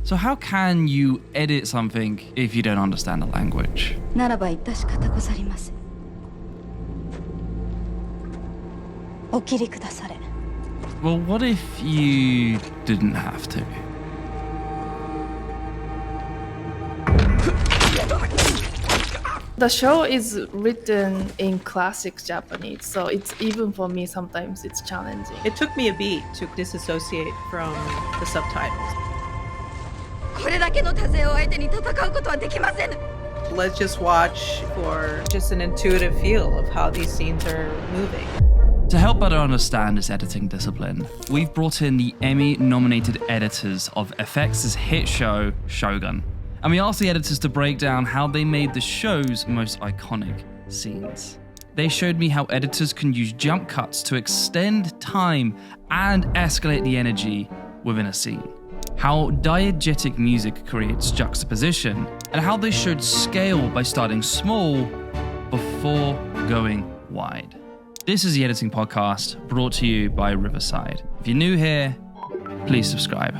So how can you edit something if you don't understand the language? ならば致し方ござりません。お切りくだされ。 Well, what if you didn't have to? The show is written in classic Japanese, so it's even for me sometimes it's challenging. It took me a beat to disassociate from the subtitles. これだけの多勢を相手に戦うことはできません。 Let's just watch for just an intuitive feel of how these scenes are moving. To help better understand this editing discipline, we've brought in the Emmy-nominated editors of FX's hit show, Shogun. And we asked the editors to break down how they made the show's most iconic scenes. They showed me how editors can use jump cuts to extend time and escalate the energy within a scene, how diegetic music creates juxtaposition, and how they showed scale by starting small before going wide. This is the Editing Podcast, brought to you by Riverside. If you're new here, please subscribe.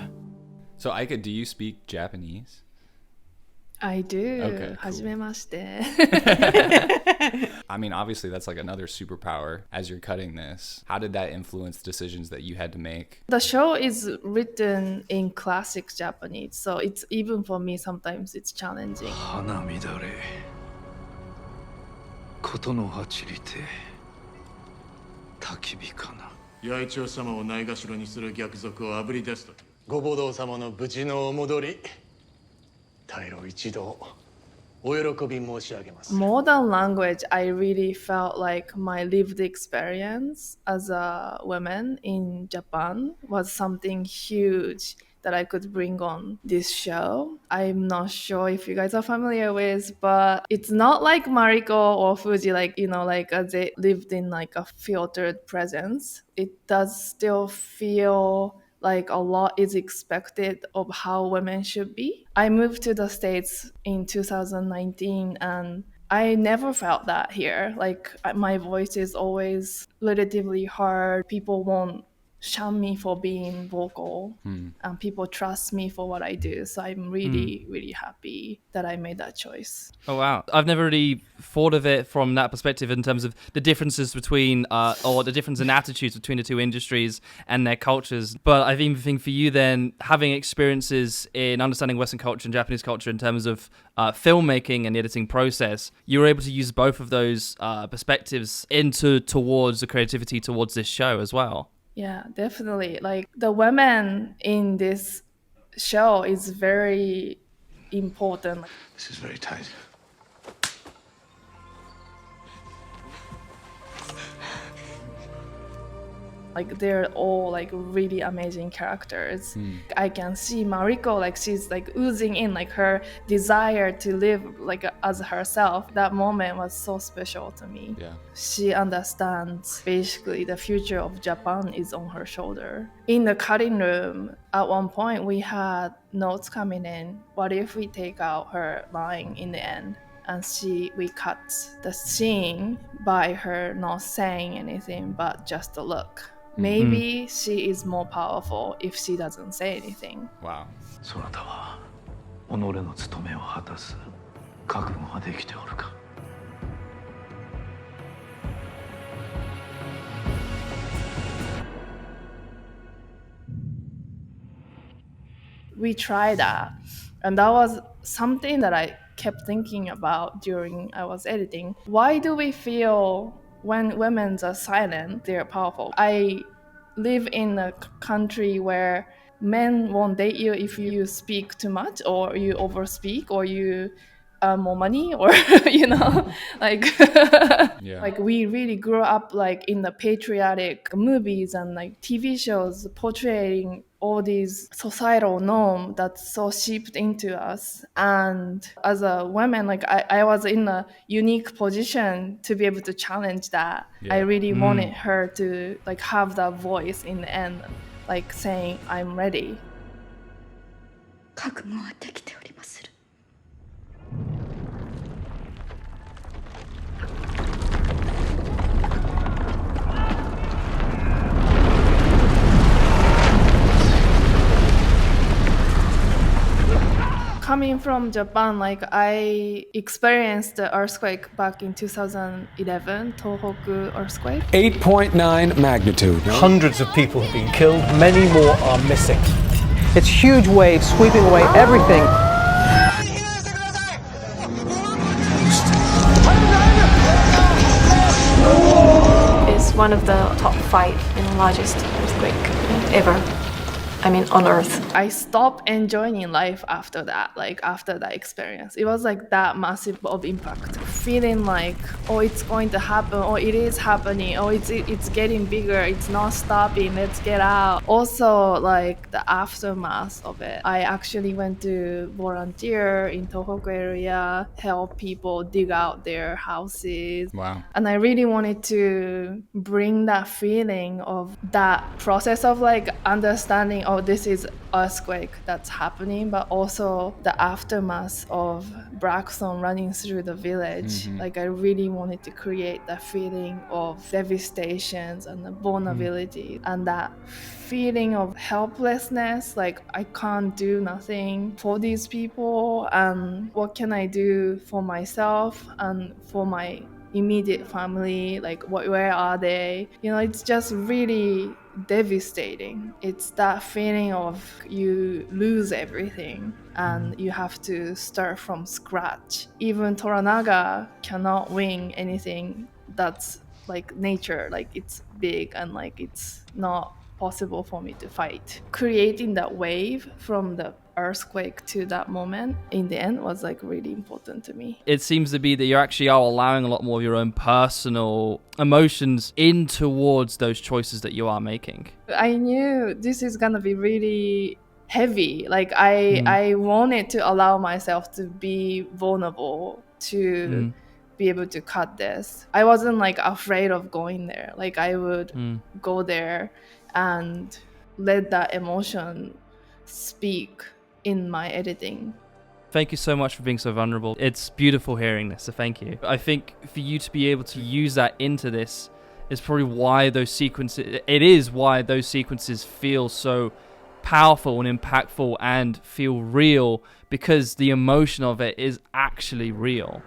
So Aika, do you speak Japanese? I do. Okay, cool. はじめまして. I mean, obviously that's like another superpower as you're cutting this. How did that influence decisions that you had to make? The show is written in classic Japanese, so it's even for me sometimes it's challenging. 花乱れ事の走りて焚き火かな。八重長様をないがしろにする逆賊をあぶり出すとき、ご母堂様の無事のお戻り、大老一同お喜び申し上げます。 Modern language, I really felt like my lived experience as a woman in Japan was something huge that I could bring on this show. I'm not sure if you guys are familiar with, but it's not like Mariko or Fuji, like, you know, like they lived in like a filtered presence. It does still feel like a lot is expected of how women should be. I moved to the States in 2019 and I never felt that here. Like my voice is always relatively hard. People won't shun me for being vocal and people trust me for what I do. So I'm really, really happy that I made that choice. Oh, wow. I've never really thought of it from that perspective in terms of the differences between, or the difference in attitudes between the two industries and their cultures. But I even think for you then, having experiences in understanding Western culture and Japanese culture in terms of filmmaking and the editing process, you were able to use both of those perspectives towards the creativity towards this show as well. Yeah, definitely. Like the women in this show is very important. This is very tight. Like they're all like really amazing characters. I can see Mariko, like she's like oozing in like her desire to live like as herself. That moment was so special to me. Yeah. She understands basically the future of Japan is on her shoulder. In the cutting room, at one point we had notes coming in. What if we take out her line in the end? And we cut the scene by her not saying anything but just a look. Maybe she is more powerful if she doesn't say anything. Wow. そなたは己の務めを果たす覚悟ができておるか。 We tried that, and that was something that I kept thinking about during I was editing. Why do we feel when women are silent, they're powerful? I live in a country where men won't date you if you speak too much or you overspeak or you earn more money or, you know, like, Yeah. like we really grew up like in the patriotic movies and like TV shows portraying all these societal norms that's so seeped into us. And as a woman, like I was in a unique position to be able to challenge that. Yeah. I really wanted her to like have that voice in the end, like saying, I'm ready. 覚悟はできておりまする。 こ coming from Japan, like I experienced the earthquake back in 2011, Tohoku earthquake. 8.9 magnitude. Hundreds of people have been killed, many more are missing. It's huge waves sweeping away everything. It's one of the top 5 and largest earthquake ever. I mean, on Earth. I stopped enjoying life after that, like after that experience. It was like that massive of impact. Feeling like, oh, it's going to happen, or it is happening, or it's getting bigger, it's not stopping, let's get out. Also, like the aftermath of it. I actually went to volunteer in Tohoku area, help people dig out their houses. Wow. And I really wanted to bring that feeling of that process of like understanding, oh, this is earthquake that's happening, but also the aftermath of black stone running through the village. Like I really wanted to create that feeling of devastations and the vulnerability and that feeling of helplessness, like I can't do nothing for these people, and what can I do for myself and for my immediate family, like where are they? You know, it's just really devastating. It's that feeling of you lose everything and you have to start from scratch. Even Toranaga cannot win anything that's like nature, like it's big and like it's not possible for me to fight. Creating that wave from the earthquake to that moment in the end was like really important to me. It seems to be that you actually are allowing a lot more of your own personal emotions in towards those choices that you are making. I knew this is gonna be really heavy. Like I wanted to allow myself to be vulnerable, to be able to cut this. I wasn't like afraid of going there. Like I would go there and let that emotion speak in my editing. Thank you so much for being so vulnerable. It's beautiful hearing this, so thank you. I think for you to be able to use that into this is probably why those sequences feel so powerful and impactful and feel real, because the emotion of it is actually real.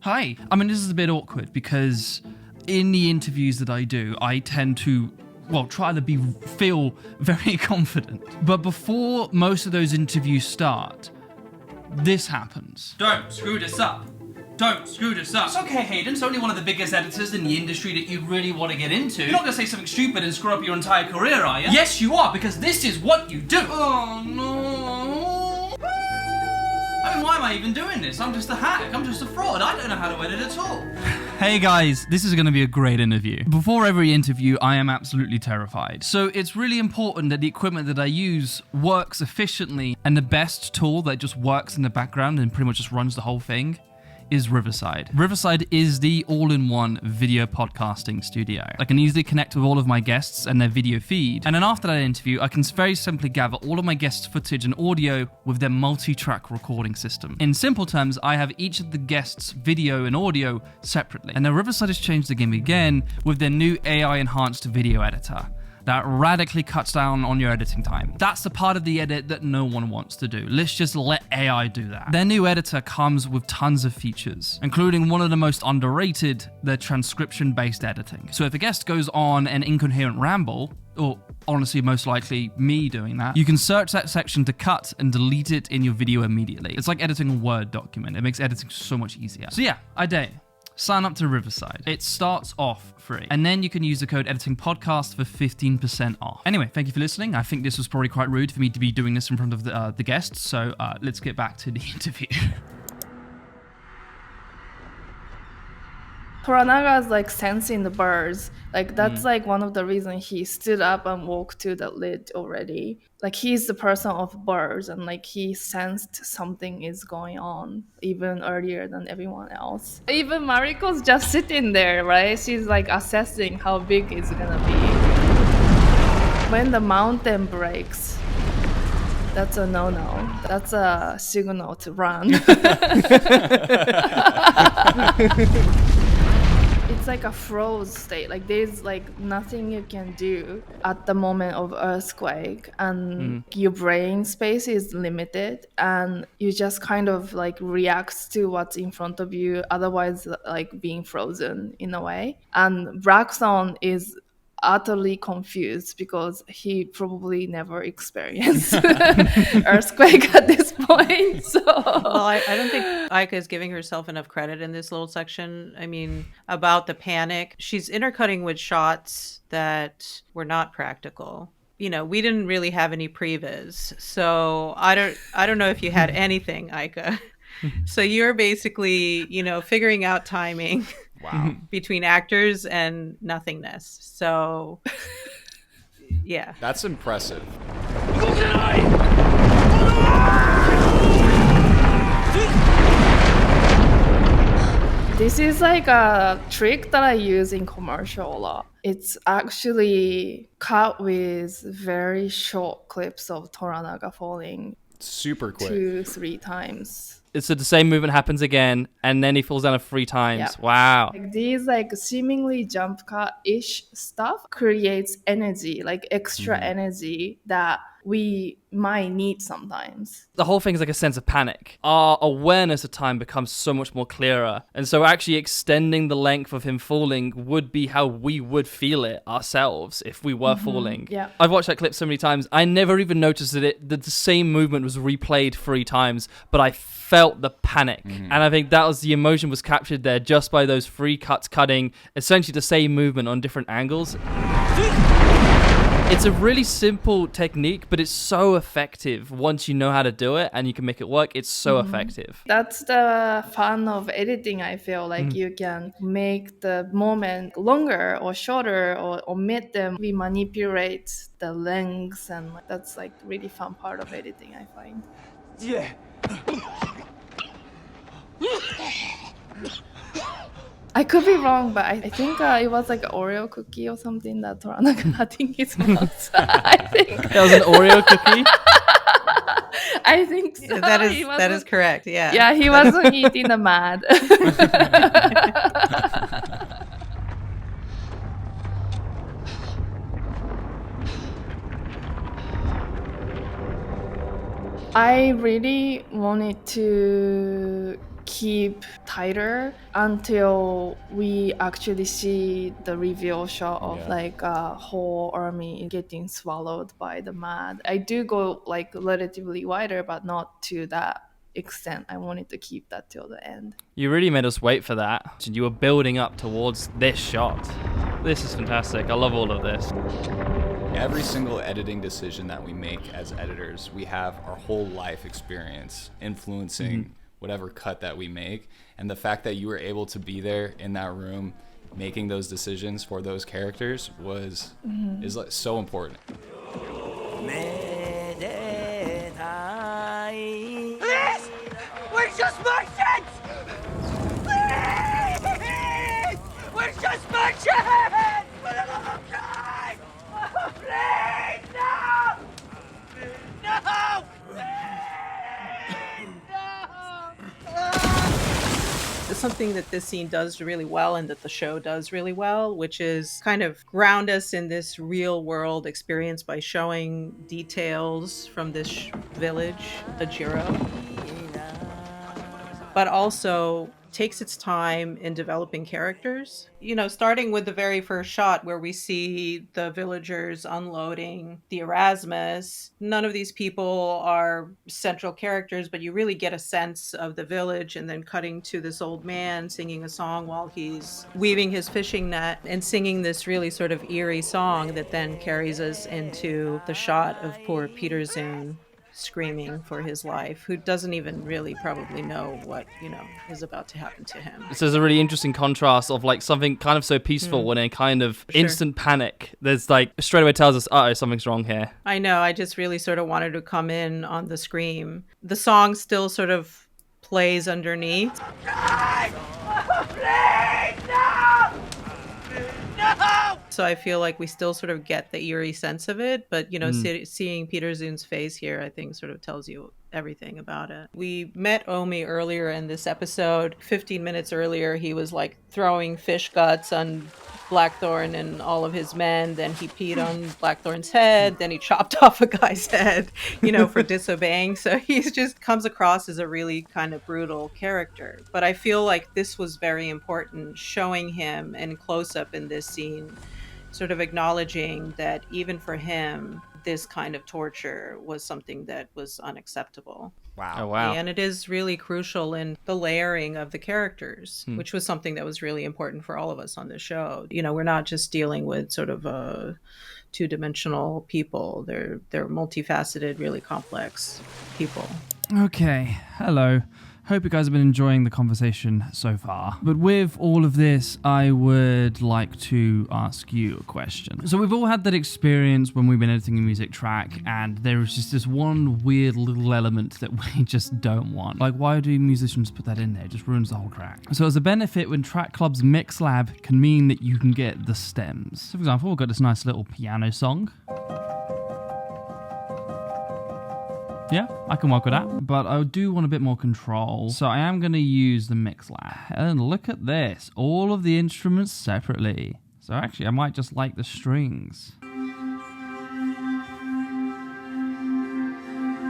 Hi. I mean, this is a bit awkward because in the interviews that I do, I tend to try to feel very confident. But before most of those interviews start, this happens. Don't screw this up. Don't screw this up. It's okay, Hayden. It's only one of the biggest editors in the industry that you really want to get into. You're not going to say something stupid and screw up your entire career, are you? Yes, you are, because this is what you do. Oh, no. I mean, why am I even doing this? I'm just a hack. I'm just a fraud. I don't know how to edit at all. Hey guys, this is going to be a great interview. Before every interview, I am absolutely terrified. So it's really important that the equipment that I use works efficiently, and the best tool that just works in the background and pretty much just runs the whole thing is Riverside. Riverside is the all-in-one video podcasting studio. I can easily connect with all of my guests and their video feed, and then after that interview, I can very simply gather all of my guests' footage and audio with their multi-track recording system. In simple terms, I have each of the guests' video and audio separately. And now Riverside has changed the game again with their new AI-enhanced video editor that radically cuts down on your editing time. That's the part of the edit that no one wants to do. Let's just let AI do that. Their new editor comes with tons of features, including one of the most underrated, their transcription-based editing. So if a guest goes on an incoherent ramble, or honestly most likely me doing that, you can search that section to cut and delete it in your video immediately. It's like editing a Word document. It makes editing so much easier. So yeah, I dare you. Sign up to Riverside. It starts off free. And then you can use the code EditingPodcast for 15% off. Anyway, thank you for listening. I think this was probably quite rude for me to be doing this in front of the guests. So let's get back to the interview. Toranaga's like sensing the birds. Like that's like one of the reasons he stood up and walked to the lid already. Like he's the person of birds, and like he sensed something is going on even earlier than everyone else. Even Mariko's just sitting there, right? She's like assessing how big it's gonna be. When the mountain breaks, that's a no-no. That's a signal to run. it's like a froze state. Like there's like nothing you can do at the moment of earthquake, and your brain space is limited, and you just kind of like react to what's in front of you, otherwise like being frozen in a way. And Braxton is utterly confused because he probably never experienced earthquake at this point. So well, I don't think Aika is giving herself enough credit in this little section. I mean, about the panic, she's intercutting with shots that were not practical. You know, we didn't really have any previs, so I don't know if you had anything, Aika. So you're basically, you know, figuring out timing. Wow. Between actors and nothingness. So, yeah. That's impressive. This is like a trick that I use in commercial a lot. It's actually cut with very short clips of Toranaga falling super quick 2-3 times. So the same movement happens again, and then he falls down 3 times. Yeah. Wow. Like these like seemingly jump cut-ish stuff creates energy, like extra energy that we might need sometimes. The whole thing is like a sense of panic. Our awareness of time becomes so much more clearer. And so actually extending the length of him falling would be how we would feel it ourselves if we were falling. Yeah. I've watched that clip so many times. I never even noticed that the same movement was replayed 3 times, but I felt the panic. And I think that was the emotion was captured there just by those 3 cuts cutting essentially the same movement on different angles. It's a really simple technique, but it's so effective once you know how to do it and you can make it work. It's so effective. That's the fun of editing, I feel. Like you can make the moment longer or shorter or omit them. We manipulate the lengths, and that's like really fun part of editing, I find. Yeah. I could be wrong, but I think it was like an Oreo cookie or something that Toranaga had in his mouth. I think that was an Oreo cookie. I think so. That is correct. Yeah. Yeah, he wasn't eating the mad. I really wanted to keep tighter until we actually see the reveal shot of like a whole army getting swallowed by the mad. I do go like relatively wider, but not to that extent. I wanted to keep that till the end. You really made us wait for that. You were building up towards this shot. This is fantastic. I love all of this. Every single editing decision that we make as editors, we have our whole life experience influencing whatever cut that we make. And the fact that you were able to be there in that room making those decisions for those characters is like so important. Please! We're just merchants! Please! We're just merchants! For the love of God! Oh, please! No! No! Something that this scene does really well and that the show does really well, which is kind of ground us in this real world experience by showing details from this village, Ajiro, but also takes its time in developing characters. You know, starting with the very first shot where we see the villagers unloading the Erasmus. None of these people are central characters, but you really get a sense of the village, and then cutting to this old man singing a song while he's weaving his fishing net and singing this really sort of eerie song that then carries us into the shot of poor Peter Zune screaming for his life, who doesn't even really probably know what, you know, is about to happen to him. So there's a really interesting contrast of like something kind of so peaceful when in kind of instant panic, there's like straight away tells us, uh-oh, something's wrong here. I know, I just really sort of wanted to come in on the scream. The song still sort of plays underneath. So I feel like we still sort of get the eerie sense of it, but you know, seeing Peter Zune's face here, I think sort of tells you everything about it. We met Orme earlier in this episode. 15 minutes earlier, he was like throwing fish guts on Blackthorn and all of his men. Then he peed on Blackthorn's head. Then he chopped off a guy's head, for disobeying. So he just comes across as a really kind of brutal character. But I feel like this was very important, showing him in close up in this scene, sort of acknowledging that even for him, this kind of torture was something that was unacceptable. Wow. Oh, wow. And it is really crucial in the layering of the characters, which was something that was really important for all of us on the show. We're not just dealing with sort of two-dimensional people. They're multifaceted, really complex people. Okay, hello. Hope you guys have been enjoying the conversation so far. But with all of this, I would like to ask you a question. So we've all had that experience when we've been editing a music track and there is just this one weird little element that we just don't want. Like, why do musicians put that in there? It just ruins the whole track. So as a benefit, when Track Club's Mix Lab can mean that you can get the stems. So for example, we've got this nice little piano song. Yeah, I can work with that, but I do want a bit more control, so I am going to use the Mix Lab. And look at this, all of the instruments separately. So actually, I might just like the strings.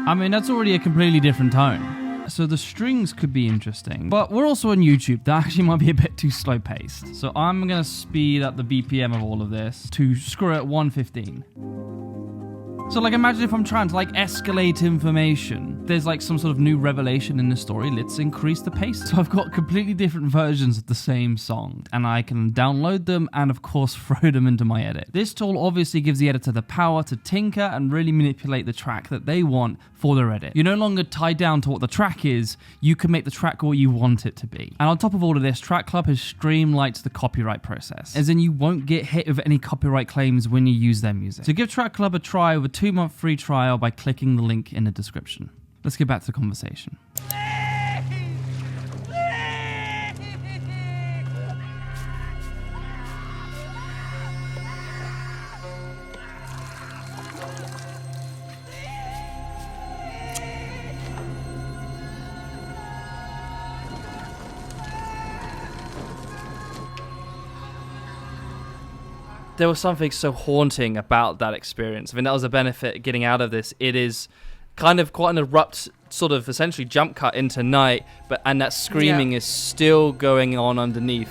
I mean, that's already a completely different tone. So the strings could be interesting, but we're also on YouTube. That actually might be a bit too slow paced. So I'm going to speed up the BPM of all of this to screw it at 115. So like imagine if I'm trying to like escalate information. There's like some sort of new revelation in the story. Let's increase the pace. So I've got completely different versions of the same song and I can download them and of course throw them into my edit. This tool obviously gives the editor the power to tinker and really manipulate the track that they want for their edit. You're no longer tied down to what the track is. You can make the track what you want it to be. And on top of all of this, Track Club has streamlined the copyright process, as in you won't get hit with any copyright claims when you use their music. So give Track Club a try with a 2-month free trial by clicking the link in the description. Let's get back to the conversation. There was something so haunting about that experience. I mean, that was a benefit getting out of this. It is kind of quite an abrupt sort of essentially jump cut into night, and that screaming is still going on underneath.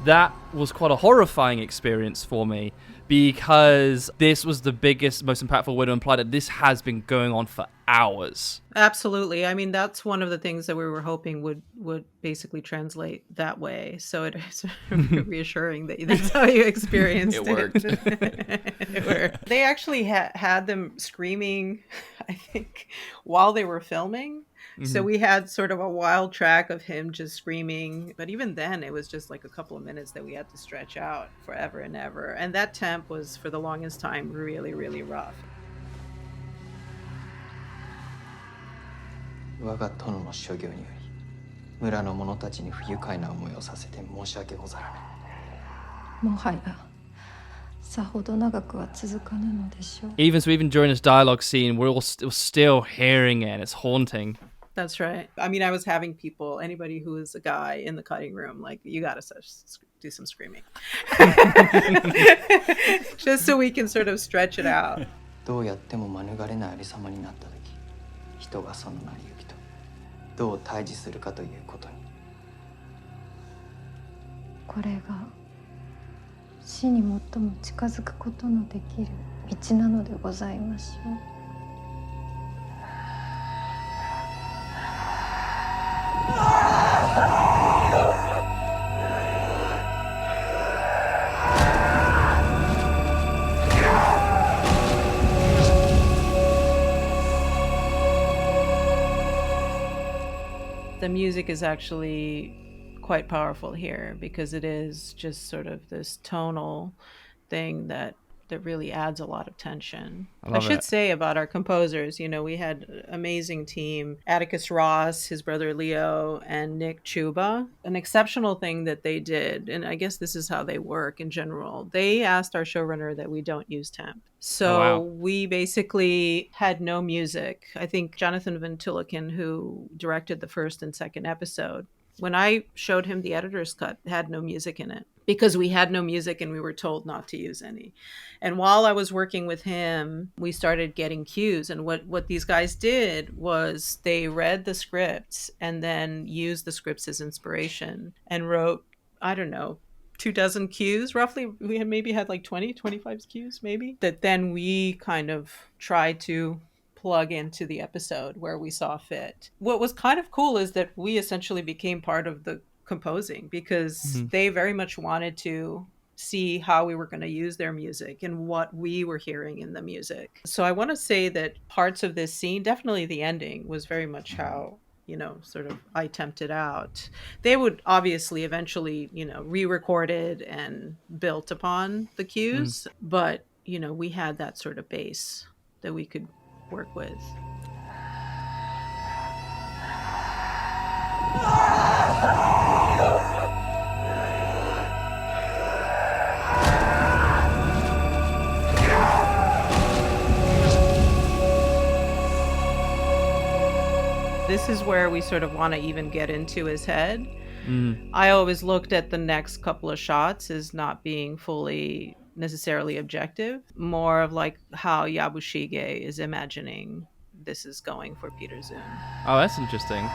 That was quite a horrifying experience for me, because this was the biggest, most impactful way to imply that this has been going on for hours. Absolutely. I mean, that's one of the things that we were hoping would basically translate that way. So it's reassuring that that's how you experienced it. It worked. It worked. They actually had them screaming, I think, while they were filming. Mm-hmm. So we had sort of a wild track of him just screaming. But even then, it was just like a couple of minutes that we had to stretch out forever and ever. And that temp was, for the longest time, really, really rough. 我が殿の所業により村の者たちに不愉快な思いをさせて申し訳ござらぬ。もはやさほど長くは続かぬのでしょう。 Even during this dialogue scene, we're all still hearing it, and it's haunting. That's right. I mean, I was having people, anybody who is a guy in the cutting room, like, you gotta do some screaming. Just so we can sort of stretch it out. どうやっても免れないありさまになった時、人がその成り行きとどう対峙するかということに。これが死に最も近づくことのできる道なのでございましょう。 The music is actually quite powerful here because it is just sort of this tonal thing that that really adds a lot of tension. I should it. say about our composers, we had an amazing team. Atticus Ross, his brother Leo, and Nick Chuba. An exceptional thing that they did, and I guess this is how they work in general, they asked our showrunner that we don't use temp. So we basically had no music. I think Jonathan Van Tulleken, who directed the first and second episode, when I showed him the editor's cut, had no music in it because we had no music and we were told not to use any. And while I was working with him, we started getting cues. And what these guys did was they read the scripts and then used the scripts as inspiration and wrote, I don't know, 24 cues roughly. We had like 25 cues maybe, that then we kind of tried to plug into the episode where we saw fit. What was kind of cool is that we essentially became part of the composing because they very much wanted to see how we were going to use their music and what we were hearing in the music. So I want to say that parts of this scene, definitely the ending, was very much how sort of I temped it out. They would obviously eventually, re-recorded and built upon the cues, but, we had that sort of base that we could work with. This is where we sort of want to even get into his head. I always looked at the next couple of shots as not being fully necessarily objective, more of like how Yabushige is imagining this is going for Peter Zune. Oh, that's interesting.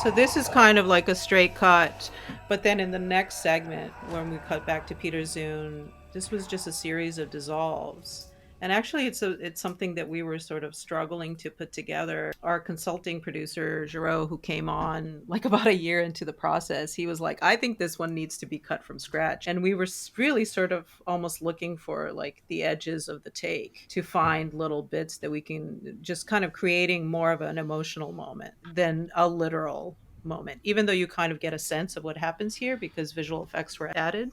So this is kind of like a straight cut, but then in the next segment, when we cut back to Peter Zune, this was just a series of dissolves. And actually, it's something that we were sort of struggling to put together. Our consulting producer, João, who came on like about a year into the process, he was like, I think this one needs to be cut from scratch. And we were really sort of almost looking for like the edges of the take to find little bits that we can just kind of creating more of an emotional moment than a literal moment, even though you kind of get a sense of what happens here because visual effects were added,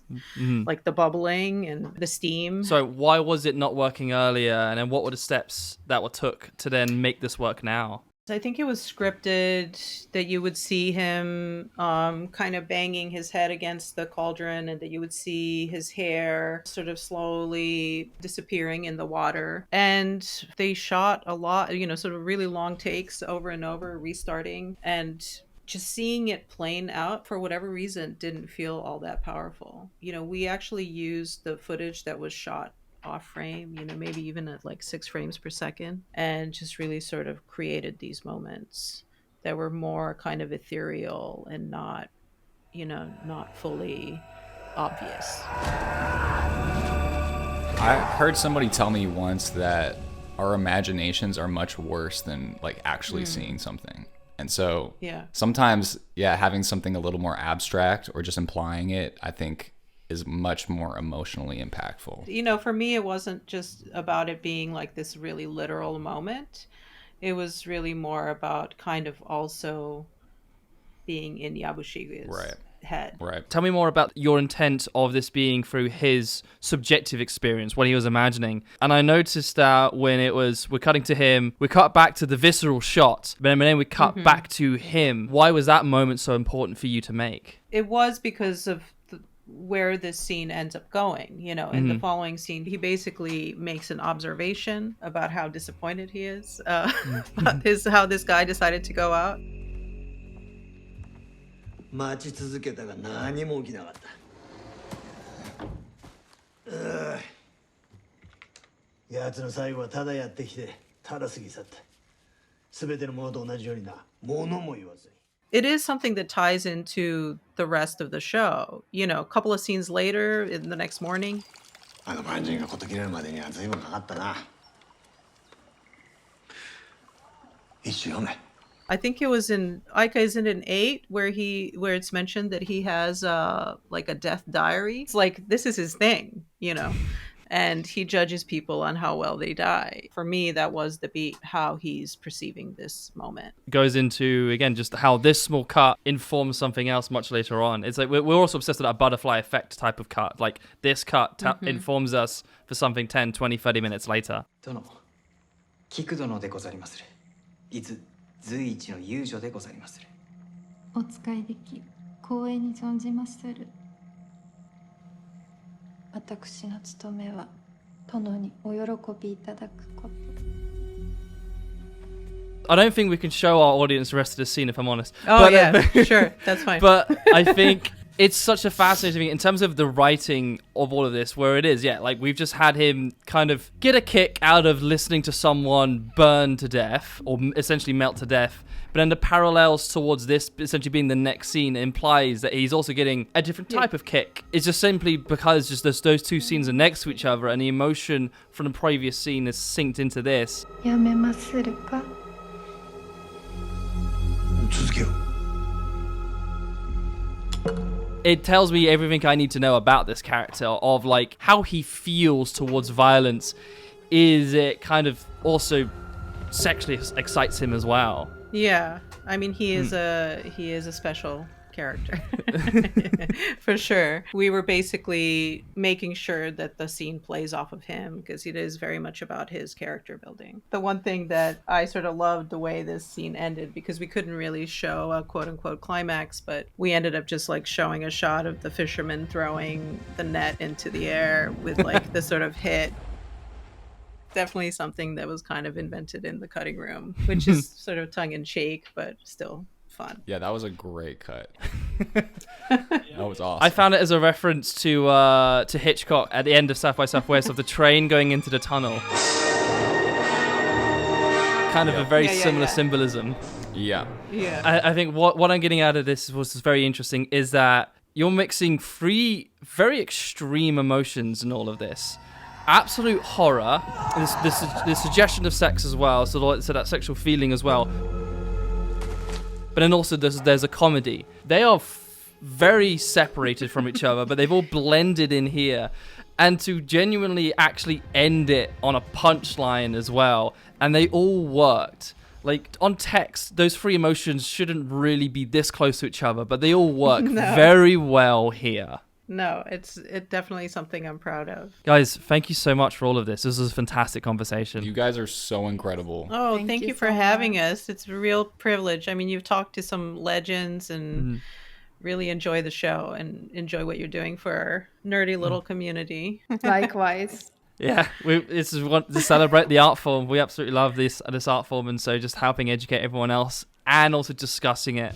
like the bubbling and the steam. So why was it not working earlier, and then what were the steps that were took to then make this work now? I think it was scripted that you would see him kind of banging his head against the cauldron, and that you would see his hair sort of slowly disappearing in the water. And they shot a lot, sort of really long takes over and over, restarting, and just seeing it playing out for whatever reason didn't feel all that powerful. We actually used the footage that was shot off frame, maybe even at like 6 frames per second, and just really sort of created these moments that were more kind of ethereal and not fully obvious. I heard somebody tell me once that our imaginations are much worse than like actually seeing something. And so sometimes, having something a little more abstract or just implying it, I think is much more emotionally impactful. For me, it wasn't just about it being like this really literal moment. It was really more about kind of also being in Yabushige's head. Right. Tell me more about your intent of this being through his subjective experience, what he was imagining. And I noticed that when we're cutting to him, we cut back to the visceral shot, but then we cut back to him. Why was that moment so important for you to make? It was because of where this scene ends up going. In the following scene, he basically makes an observation about how disappointed he is about how this guy decided to go out. 待ち続けたが何も起きなかった。奴の最後はただやってきてただ過ぎ去った。全てのものと同じようにな、物も言わずに。 It is something that ties into the rest of the show. A couple of scenes later, in the next morning. あの番人が事切れるまでには随分かかったな。一緒読め。 I think it was in Aika, isn't it in 8 where it's mentioned that he has like a death diary. It's like this is his thing, and he judges people on how well they die. For me, that was the beat, how he's perceiving this moment. Goes into, again, just how this small cut informs something else much later on. It's like we're also obsessed with that butterfly effect type of cut. Like this cut informs us for something 10, 20, 30 minutes later. 菊殿でござりまする。いつ随一の遊女でござりまする。お使いでき光栄に存じまする。私の務めは殿にお喜びいただくこと。I don't think we can show our audience the rest of the scene, if I'm honest. Oh, but, yeah, sure, that's fine. But I think it's such a fascinating thing in terms of the writing of all of this, where it is, like we've just had him kind of get a kick out of listening to someone burn to death, or essentially melt to death. But then the parallels towards this essentially being the next scene implies that he's also getting a different type of kick. It's just simply because just those two scenes are next to each other, and the emotion from the previous scene is synced into this. やめまするか? 続けよう。 It tells me everything I need to know about this character, of like how he feels towards violence. Is it kind of also sexually excites him as well? Yeah, I mean he is a special character for sure. We were basically making sure that the scene plays off of him because it is very much about his character building. The one thing that I sort of loved the way this scene ended, because we couldn't really show a quote unquote climax, but we ended up just like showing a shot of the fisherman throwing the net into the air with like the sort of hit. Definitely something that was kind of invented in the cutting room, which is sort of tongue-in-cheek, but still fun. Yeah, that was a great cut. That was awesome. I found it as a reference to Hitchcock at the end of South by Southwest of the train going into the tunnel. Kind of a very similar symbolism. Yeah. I think what I'm getting out of this was very interesting is that you're mixing three very extreme emotions in all of this. Absolute horror, the suggestion of sex as well, so that sexual feeling as well. But then also there's a comedy. They are very separated from each other, but they've all blended in here. And to genuinely actually end it on a punchline as well, and they all worked. Like on text, those three emotions shouldn't really be this close to each other, but they all work very well here. No, it's definitely something I'm proud of. Guys, thank you so much for all of this. This was a fantastic conversation. You guys are so incredible. Oh, thank you for having us. It's a real privilege. I mean, you've talked to some legends and really enjoy the show and enjoy what you're doing for our nerdy little community. Likewise. Yeah, this is to celebrate the art form. We absolutely love this art form, and so just helping educate everyone else and also discussing it.